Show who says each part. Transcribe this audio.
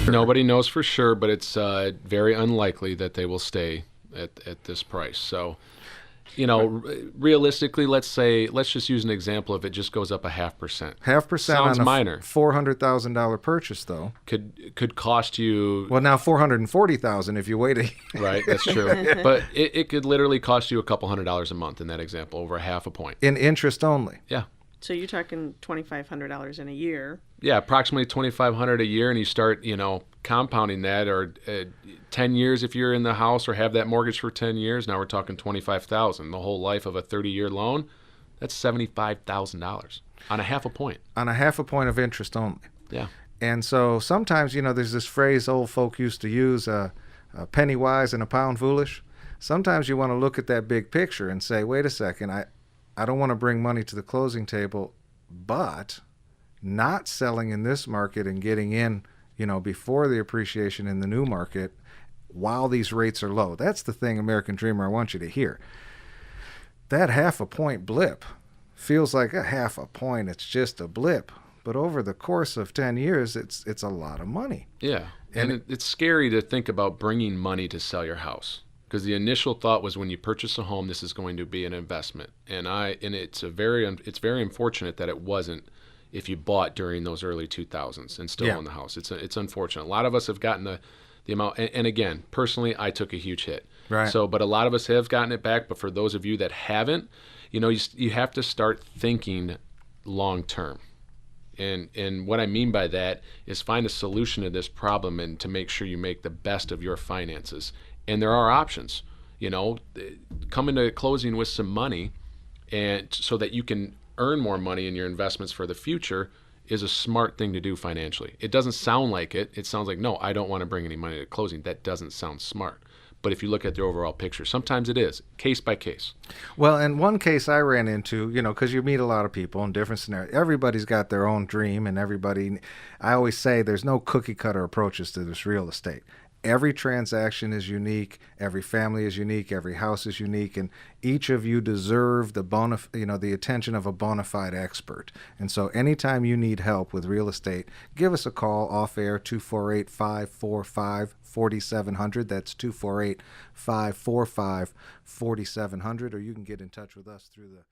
Speaker 1: Nobody knows for sure, but it's very unlikely that they will stay at this price. So, realistically, let's just use an example. If it just goes up 0.5%,
Speaker 2: 0.5%
Speaker 1: sounds
Speaker 2: on a
Speaker 1: minor.
Speaker 2: $400,000 purchase, though,
Speaker 1: could cost you.
Speaker 2: Well, now $440,000 if you wait a
Speaker 1: Right, that's true. But it could literally cost you a couple $100 a month in that example, over 0.5 point
Speaker 2: in interest only.
Speaker 1: Yeah.
Speaker 3: So you're talking $2,500 in a year.
Speaker 1: Yeah, approximately $2,500 a year, and you start, compounding that, or 10 years if you're in the house or have that mortgage for 10 years. Now we're talking $25,000. The whole life of a 30-year loan, that's $75,000 on 0.5 point.
Speaker 2: On 0.5 point of interest only.
Speaker 1: Yeah.
Speaker 2: And so sometimes, there's this phrase old folk used to use, a penny wise and a pound foolish. Sometimes you want to look at that big picture and say, wait a second, I don't want to bring money to the closing table, but not selling in this market and getting in, before the appreciation in the new market while these rates are low. That's the thing, American Dreamer, I want you to hear. That 0.5 point blip feels like a 0.5 point. It's just a blip. But over the course of 10 years, it's a lot of money.
Speaker 1: Yeah. And it's scary to think about bringing money to sell your house. Because the initial thought was, when you purchase a home, this is going to be an investment, and it's very unfortunate that it wasn't if you bought during those early 2000s and still own the house. It's unfortunate. A lot of us have gotten the amount, and again, personally, I took a huge hit.
Speaker 2: Right.
Speaker 1: So, but a lot of us have gotten it back. But for those of you that haven't, you have to start thinking long term. And what I mean by that is find a solution to this problem and to make sure you make the best of your finances. And there are options, come into closing with some money, and so that you can earn more money in your investments for the future is a smart thing to do financially. It doesn't sound like it. It sounds like, no, I don't want to bring any money to closing. That doesn't sound smart. But if you look at the overall picture, sometimes it is, case by case.
Speaker 2: Well, and one case I ran into, because you meet a lot of people in different scenarios. Everybody's got their own dream, and I always say there's no cookie cutter approaches to this real estate. Every transaction is unique. Every family is unique. Every house is unique, and each of you deserve the attention of a bona fide expert. And so, anytime you need help with real estate, give us a call off air, 248-545-4700. That's 248-545-4700, or you can get in touch with us through the